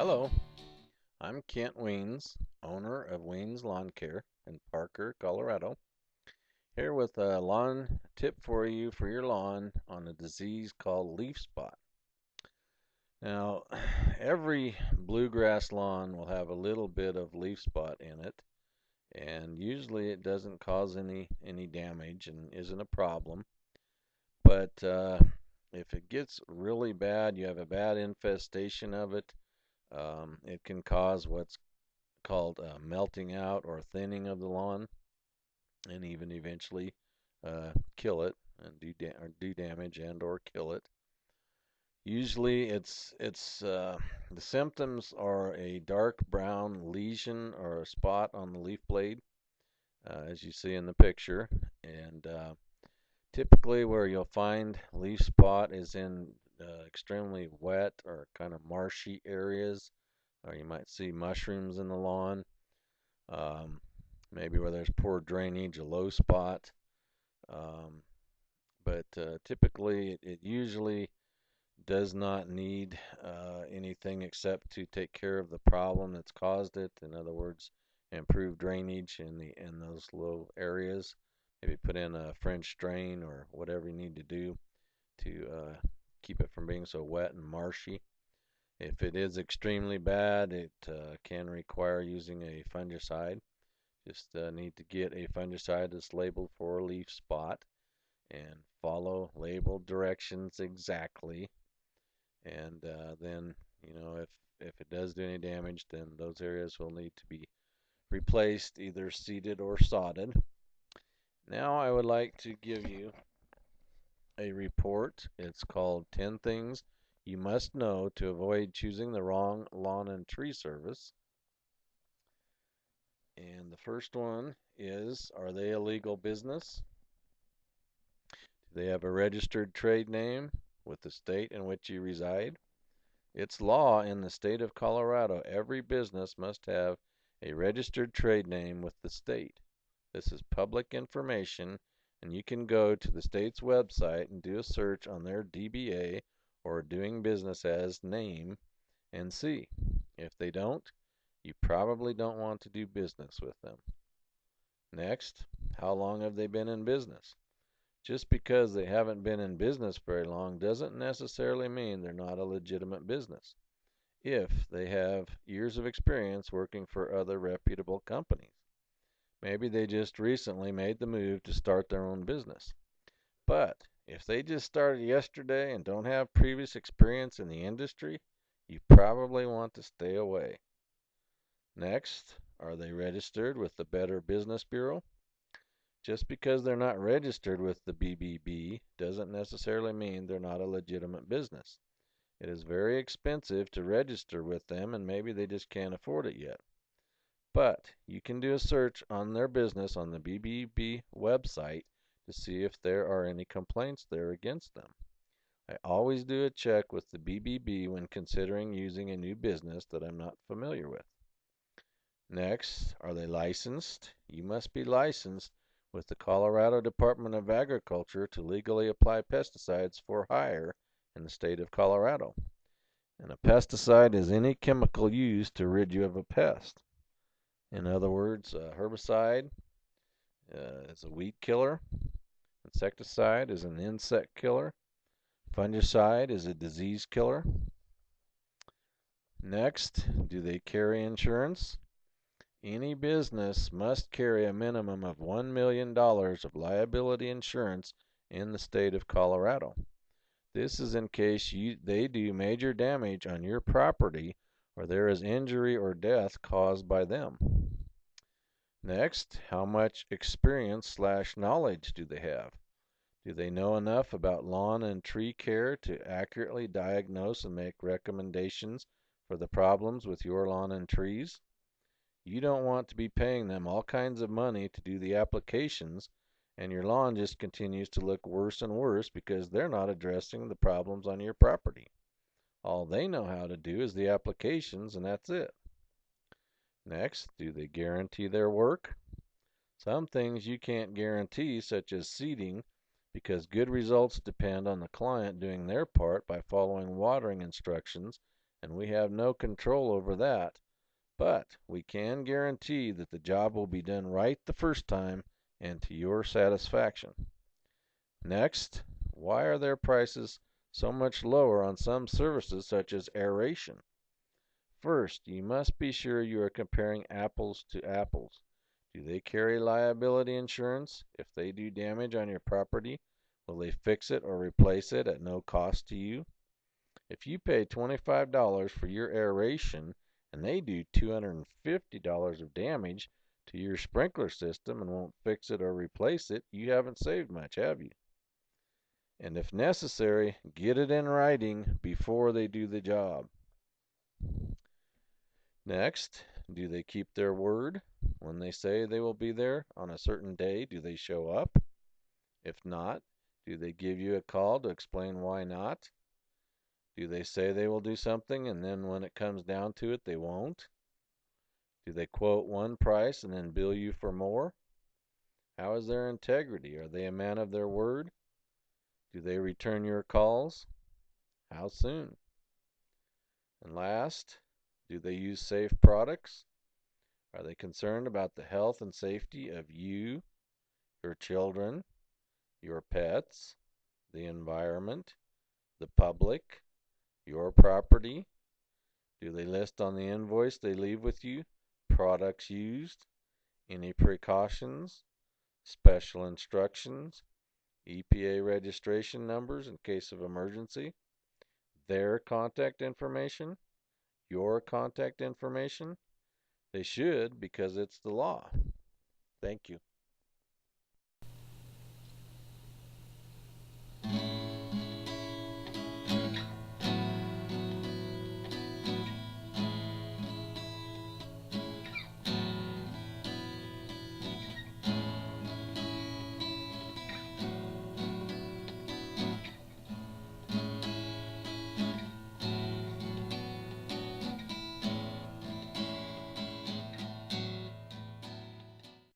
Hello, I'm Kent Weens, owner of Weens Lawn Care in Parker, Colorado, here with a lawn tip for you for your lawn on a disease called leaf spot. Now, every bluegrass lawn will have a little bit of leaf spot in it, and usually it doesn't cause any damage and isn't a problem. But if it gets really bad, you have a bad infestation of it, it can cause what's called melting out or thinning of the lawn, and even eventually kill it and do damage and or kill it. Usually, it's the symptoms are a dark brown lesion or a spot on the leaf blade, as you see in the picture, and typically where you'll find leaf spot is in extremely wet or kind of marshy areas, or you might see mushrooms in the lawn. Um, Maybe where there's poor drainage, a low spot. Um, but typically, it usually does not need anything except to take care of the problem that's caused it. In other words, improve drainage in those low areas. Maybe put in a French drain or whatever you need to do to keep it from being so wet and marshy. If it is extremely bad, it can require using a fungicide. Just need to get a fungicide that's labeled for a leaf spot and follow labeled directions exactly. And then, if it does do any damage, then those areas will need to be replaced, either seeded or sodded. Now I would like to give you a report. It's called 10 Things You Must Know to Avoid Choosing the Wrong Lawn and Tree Service. And the first one is, are they a legal business? Do they have a registered trade name with the state in which you reside? It's law in the state of Colorado. Every business must have a registered trade name with the state. This is public information, and you can go to the state's website and do a search on their DBA or doing business as name and see. If they don't, you probably don't want to do business with them. Next, how long have they been in business? Just because they haven't been in business very long doesn't necessarily mean they're not a legitimate business, if they have years of experience working for other reputable companies. Maybe they just recently made the move to start their own business. But if they just started yesterday and don't have previous experience in the industry, you probably want to stay away. Next, are they registered with the Better Business Bureau? Just because they're not registered with the BBB doesn't necessarily mean they're not a legitimate business. It is very expensive to register with them, and maybe they just can't afford it yet. But you can do a search on their business on the BBB website to see if there are any complaints there against them. I always do a check with the BBB when considering using a new business that I'm not familiar with. Next, are they licensed? You must be licensed with the Colorado Department of Agriculture to legally apply pesticides for hire in the state of Colorado. And a pesticide is any chemical used to rid you of a pest. In other words, a herbicide is a weed killer, insecticide is an insect killer, fungicide is a disease killer. Next, do they carry insurance? Any business must carry a minimum of $1 million of liability insurance in the state of Colorado. This is in case they do major damage on your property or there is injury or death caused by them. Next, how much experience/knowledge do they have? Do they know enough about lawn and tree care to accurately diagnose and make recommendations for the problems with your lawn and trees? You don't want to be paying them all kinds of money to do the applications, and your lawn just continues to look worse and worse because they're not addressing the problems on your property. All they know how to do is the applications, and that's it. Next, do they guarantee their work? Some things you can't guarantee, such as seeding, because good results depend on the client doing their part by following watering instructions and we have no control over that, but we can guarantee that the job will be done right the first time and to your satisfaction. Next, why are their prices so much lower on some services such as aeration? First, you must be sure you are comparing apples to apples. Do they carry liability insurance? If they do damage on your property, will they fix it or replace it at no cost to you? If you pay $25 for your aeration and they do $250 of damage to your sprinkler system and won't fix it or replace it, you haven't saved much, have you? And if necessary, get it in writing before they do the job. Next, do they keep their word? When they say they will be there on a certain day, do they show up? If not, do they give you a call to explain why not? Do they say they will do something and then when it comes down to it, they won't? Do they quote one price and then bill you for more? How is their integrity? Are they a man of their word? Do they return your calls? How soon? And last, do they use safe products? Are they concerned about the health and safety of you, your children, your pets, the environment, the public, your property? Do they list on the invoice they leave with you products used, any precautions, special instructions, EPA registration numbers in case of emergency, their contact information, your contact information? They should because it's the law. Thank you.